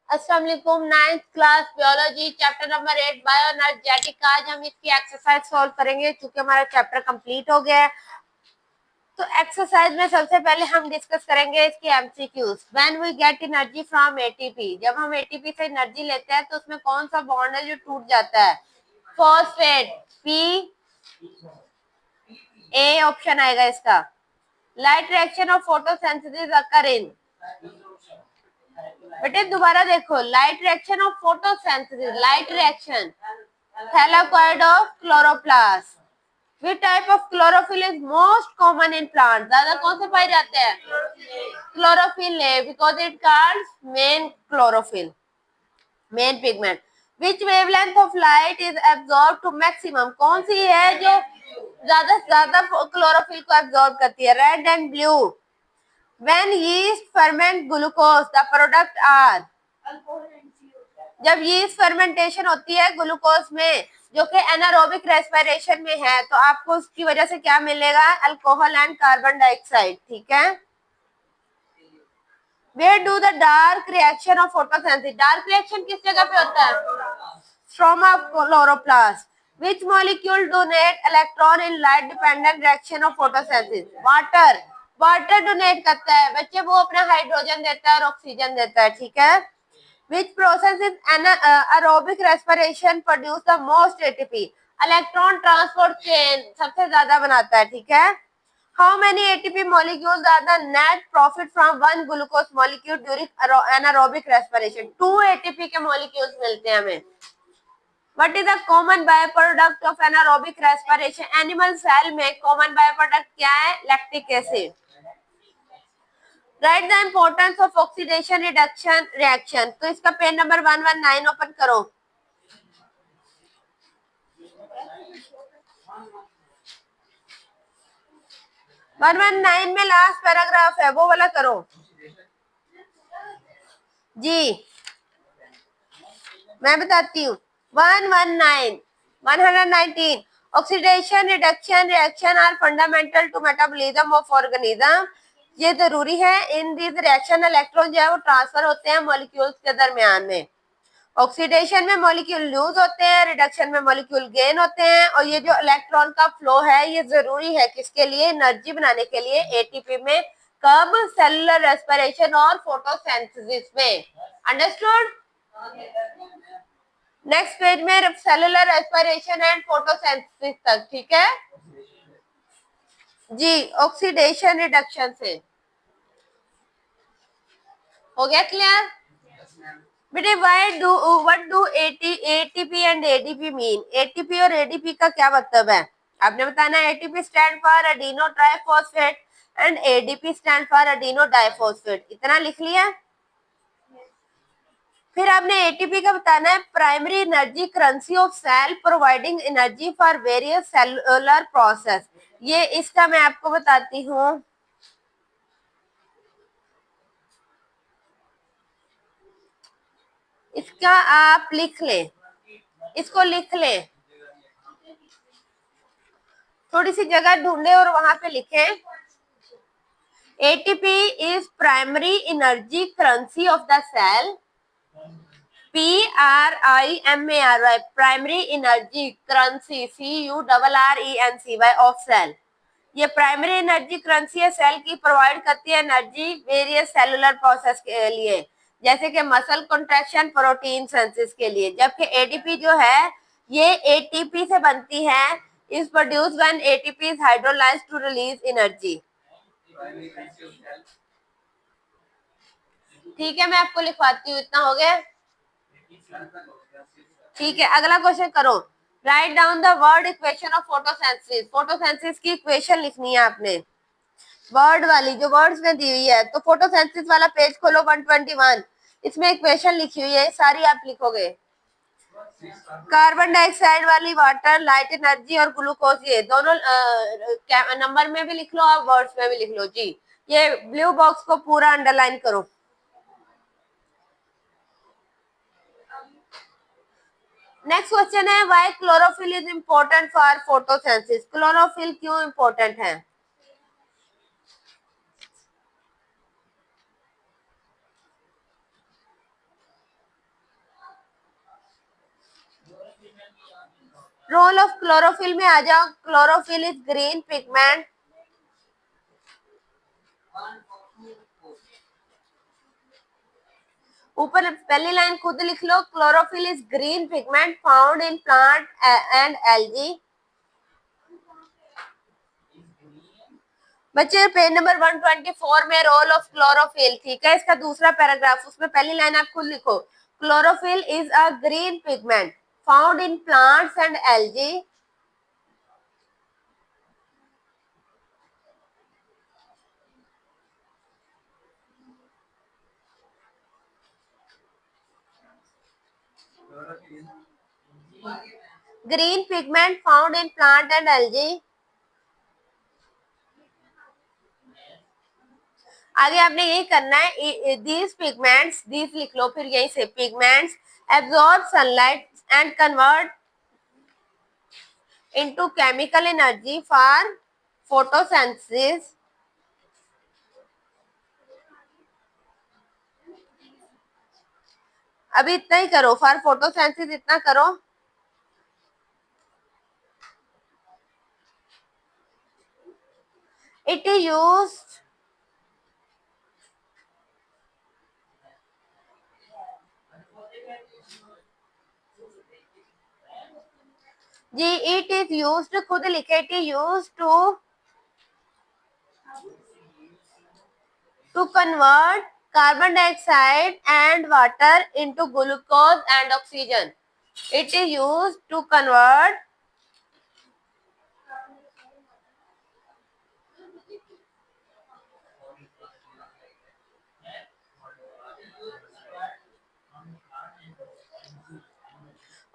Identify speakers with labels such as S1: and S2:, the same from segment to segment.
S1: अस्सलाम वालेकुम। 9th class biology chapter number 8 बायोएनर्जेटिक। आज हम इसकी एक्सरसाइज सॉल्व करेंगे क्योंकि हमारा चैप्टर कंप्लीट हो गया है। तो एक्सरसाइज में सबसे पहले हम डिस्कस करेंगे इसकी MCQs. When we get energy from ATP, जब हम एटीपी से एनर्जी लेते हैं तो उसमें कौन सा बॉन्ड है जो टूट जाता है? फॉस्फेट, पी ए ऑप्शन आएगा इसका। Light reaction of photosynthesis occur in, बेटे दोबारा देखो, light reaction of photosynthesis, light reaction thylakoid of chloroplast. Which type of chlorophyll is most common in plant? ज्यादा कौन से पाए जाते हैं? क्लोरोफिल है, because it called main chlorophyll, main pigment. Which wavelength of light is absorb to maximum? कौन सी है जो ज्यादा से ज्यादा क्लोरोफिल को एब्जॉर्ब करती है? Red and blue. When yeast ferment glucose, the product are, जब yeast fermentation होती है ग्लूकोज में जो कि एनारोबिक रेस्पिरेशन में है, तो आपको उसकी वजह से क्या मिलेगा? Alcohol and carbon dioxide. ठीक है। Where do the dark reaction of photosynthesis, dark reaction किस जगह पे होता है? Stroma of chloroplast. Which molecule donate electron in light dependent reaction of photosynthesis? Water. Water donate करता है बच्चे, वो अपना हाइड्रोजन देता है और ऑक्सीजन देता है। ठीक है। Which process is anaerobic respiration produce the most ATP? Electron transport chain सबसे ज्यादा बनाता है। ठीक है। How many ATP molecules are the net profit from one glucose molecule during anaerobic respiration? 2 ATP के molecules मिलते हैं हमें। What is the common byproduct of anaerobic respiration? Animal cell में common byproduct क्या है? Lactic acid. Write the importance of oxidation reduction reaction. तो इसका page number 119 open करो। वन 119 में लास्ट पैराग्राफ है, वो वाला करो जी। मैं बताती हूँ। 119 oxidation reduction reaction are fundamental to metabolism of organism. ये जरूरी है। इन दिस रिएक्शन इलेक्ट्रॉन जो है वो ट्रांसफर होते हैं मॉलिक्यूल्स के दरमियान में। ऑक्सीडेशन में मॉलिक्यूल लूज होते हैं, रिडक्शन में मॉलिक्यूल गेन होते हैं। और ये जो इलेक्ट्रॉन का फ्लो है ये जरूरी है किसके लिए? एनर्जी बनाने के लिए। एटीपी में कब? सेलुलर रेस्पिरेशन और फोटोसिंथेसिस में। अंडरस्टूड? नेक्स्ट पेज में सेलुलर रेस्पिरेशन एंड फोटोसिंथेसिस तक। ठीक है जी। ऑक्सीडेशन रिडक्शन से हो गया क्लियर? बेटे what do ATP and ADP mean? ATP और एडीपी का क्या मतलब है आपने बताना। ATP stand for adeno triphosphate and ADP stand for adeno diphosphate. इतना लिख लिया। फिर आपने एटीपी का बताना है primary energy currency of cell providing energy for various cellular process. ये इसका मैं आपको बताती हूँ। इसका आप लिख लें, इसको लिख लें, थोड़ी सी जगह ढूंढे और वहां पे लिखें। ATP is primary energy currency of the cell. PRIMARY, primary energy currency, CURRENCY of cell। ये प्राइमरी एनर्जी करेंसी है, सेल की, प्रोवाइड करती है एनर्जी वेरियस सेलुलर प्रोसेस के लिए, जैसे कि मसल कॉन्ट्रैक्शन, प्रोटीन सिंथेसिस के लिए। जबकि एडीपी जो है ये एटीपी से बनती है, is produce when ATP is hydrolysed to release energy. ठीक है, मैं आपको लिखवाती हूँ। इतना हो गया? ठीक है, अगला क्वेश्चन करो। Write down the word equation of photosynthesis. Photosynthesis की इक्वेशन लिखनी है आपने, वर्ड वाली जो वर्ड्स में दी हुई है। तो फोटोसिंथेसिस वाला पेज खोलो 121, इसमें इक्वेशन लिखी हुई है, सारी आप लिखोगे। कार्बन डाइऑक्साइड वाली वाटर, लाइट एनर्जी और ग्लूकोज, ये दोनों नंबर में भी लिख लो और वर्ड्स में भी लिख लो जी। ये ब्लू बॉक्स को पूरा अंडरलाइन करो। Next question is why chlorophyll is important for photosynthesis. Chlorophyll क्यों इम्पोर्टेंट है? रोल ऑफ क्लोरोफिल में आ जाओ. Chlorophyll is green pigment. ऊपर पहली लाइन खुद लिख लो. Chlorophyll is green pigment found in plant and algae. बच्चे पेज नंबर 124 में रोल ऑफ क्लोरोफिल, ठीक है, इसका दूसरा पैराग्राफ, उसमें पहली लाइन आप खुद लिखो. Chlorophyll is a green pigment found in plants and algae. Green pigment found in plant and algae. आगे आपने यही करना है. दीज पिगमेंट्स, दीज लिख लो, फिर यहीं से pigments absorb sunlight and convert into chemical energy for photosynthesis. अभी इतना ही करो, फॉर फोटोसिंथेसिस इतना करो. इट इज यूज्ड जी, इट इज यूज्ड, खुद लिखे. It is used to convert carbon dioxide and water into glucose and oxygen. It is used to convert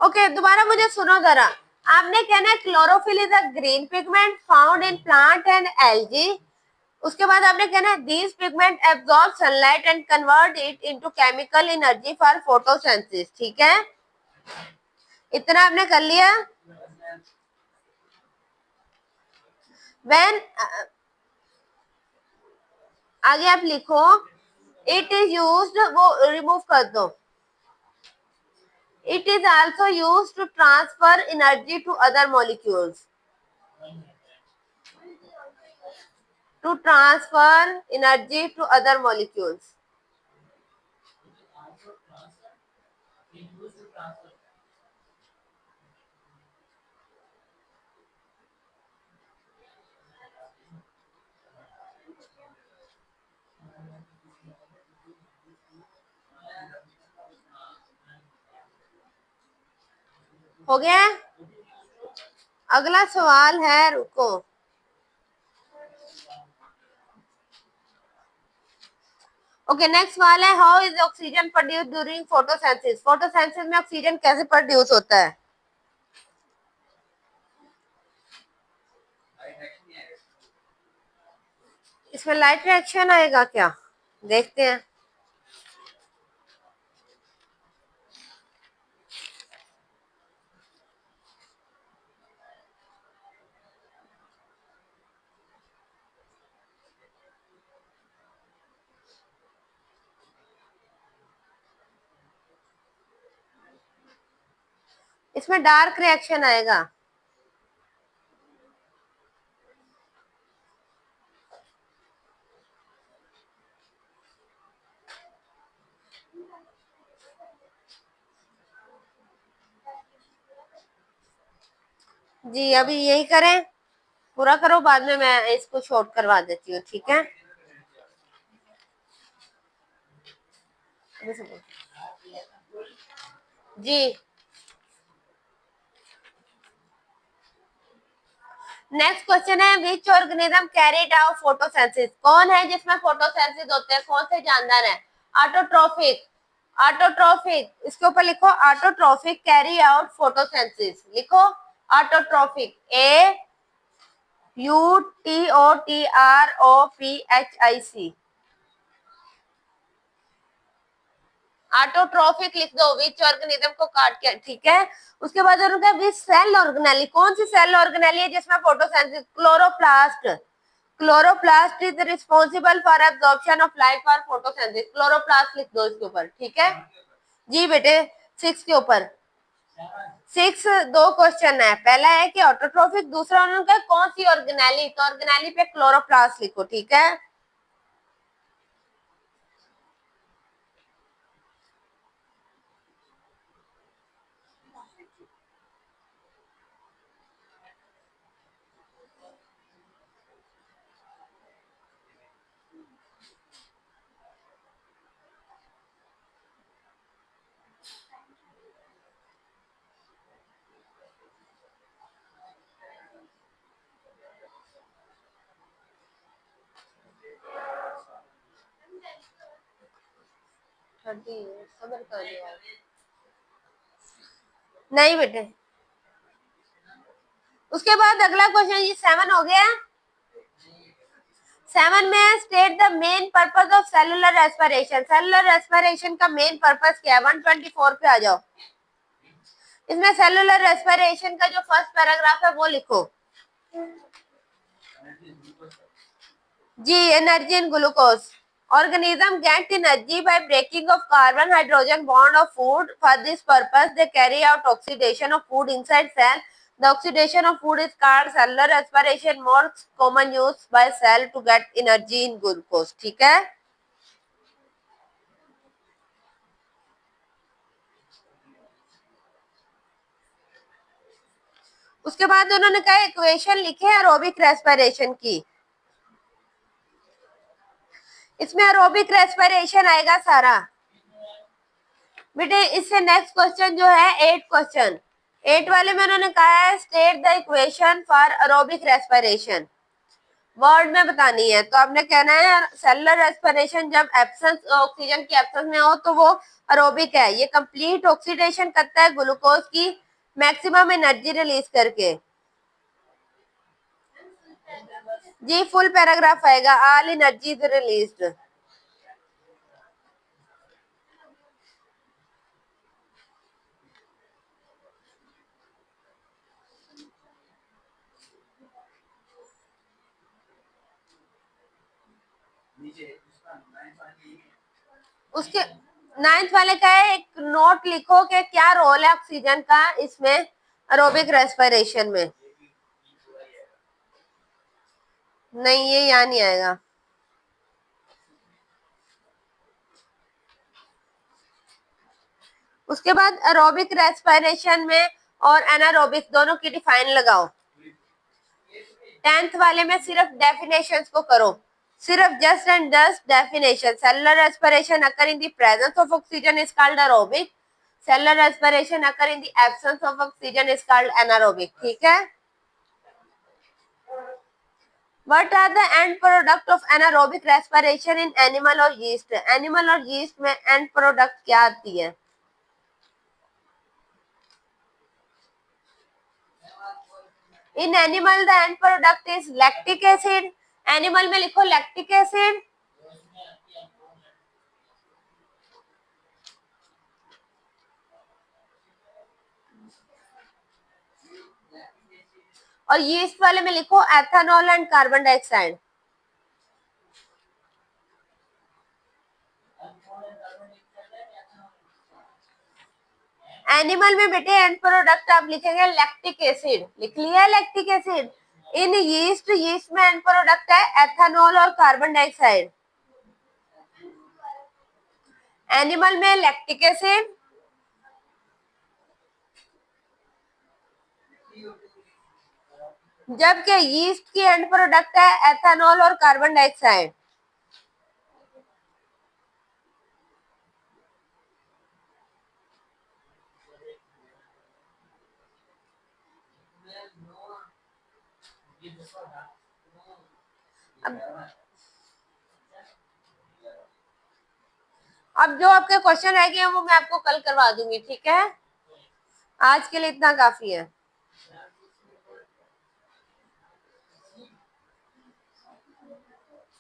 S1: okay. दोबारा मुझे सुनो जरा. आपने कहना है chlorophyll is a green pigment found in plant and algae. उसके बाद आपने कहना है these pigment absorb sunlight and convert it into chemical energy for photosynthesis. ठीक है, इतना आपने कर लिया. व्हेन आगे आप लिखो इट इज यूज्ड, वो रिमूव कर दो. It is also used to transfer energy to other molecules. To transfer energy to other molecules. हो गया. अगला सवाल है, रुको. ओके, नेक्स्ट सवाल है how is oxygen produce during photosynthesis. Photosynthesis में ऑक्सीजन कैसे प्रोड्यूस होता है. इसमें लाइट रिएक्शन आएगा क्या, देखते हैं. इसमें डार्क रिएक्शन आएगा. जी, अभी यही करें, पूरा करो, बाद में मैं इसको शॉर्ट करवा देती हूँ. ठीक है, जी. नेक्स्ट क्वेश्चन है which organism carried out photosynthesis. कौन है जिसमें फोटोसिंथेसिस होते हैं, कौन से जानदार है. ऑटोट्रोफिक. ऑटोट्रोफिक, इसके ऊपर लिखो ऑटोट्रोफिक कैरी आउट फोटोसिंथेसिस. लिखो autotrophic. A U T O T R O P H I C. Autotrophic लिख दो, विच ऑर्गेनिज्म को काट के. ठीक है, उसके बाद उनका विच सेल ऑर्गेनेली, कौन सी सेल ऑर्गेनेली है जिसमें photosynthesis. Chloroplast. Chloroplast is responsible for absorption of light for photosynthesis. Chloroplast लिख दो इसके ऊपर. ठीक है जी बेटे, 6 के ऊपर. 6 दो क्वेश्चन है, पहला है कि ऑटोट्रोफिक, दूसरा उन्होंने कहा कौन सी ऑर्गेनेली, तो ऑर्गेनेली पे क्लोरोप्लास्ट लिखो, ठीक है। सबर कर लिया नहीं बेटे। उसके बाद अगला क्वेश्चन, ये 7 हो गया। 7 में state the main purpose of cellular respiration, cellular respiration का मेन पर्पस क्या है। 124 पे आ जाओ। इसमें सेलुलर रेस्पिरेशन का जो फर्स्ट पैराग्राफ है वो लिखो जी। Energy in glucose, organism get energy by breaking of carbon hydrogen bond of food. For this purpose they carry out oxidation of food inside cell. The oxidation of food is called cellular respiration, more common use by cell to get energy in glucose, ठीक है। उसके बाद उन्होंने कहा equation लिखे aerobic respiration की, इसमें aerobic respiration आएगा सारा बेटे। इससे नेक्स्ट क्वेश्चन जो है 8 क्वेश्चन, 8 वाले में उन्होंने कहा है state the equation for aerobic respiration, word में बतानी है। तो आपने कहना है सेलुलर रेस्पिरेशन जब एब्सेंस, ऑक्सीजन की एब्सेंस में हो तो वो एरोबिक है। ये कंप्लीट ऑक्सीडेशन करता है ग्लूकोज की मैक्सिमम एनर्जी रिलीज करके जी। फुल पैराग्राफ आएगा, ऑल एनर्जी इज रिलीज्ड। उसके 9th वाले का है, एक नोट लिखो कि क्या रोल है ऑक्सीजन का इसमें एरोबिक रेस्पिरेशन में। नहीं, ये यहाँ नहीं आएगा। उसके बाद एरोबिक रेस्पिरेशन में और एनारोबिक दोनों की डिफाइन लगाओ। 10th वाले में सिर्फ डेफिनेशंस को करो, सिर्फ just and just definition. Cellular respiration occur in the presence of oxygen is called aerobic, cellular respiration occur in the absence of oxygen is called anaerobic, ठीक है। What are the end product of anaerobic respiration in animal और yeast? Animal और yeast में end product क्या आती है। In animal the end product is lactic acid. Animal में लिखो लैक्टिक एसिड, और यीस्ट वाले में लिखो ethanol and carbon dioxide. Animal में बेटे एंड प्रोडक्ट आप लिखेंगे लैक्टिक एसिड, लिख लिया लैक्टिक एसिड। इन यीस्ट, यीस्ट में एंड प्रोडक्ट है एथेनॉल और कार्बन डाइऑक्साइड। एनिमल में लैक्टिक एसिड, जबकि यीस्ट की एंड प्रोडक्ट है एथेनॉल और कार्बन डाइऑक्साइड। अब जो आपके क्वेश्चन रह गए वो मैं आपको कल करवा दूंगी, ठीक है। आज के लिए इतना काफी है।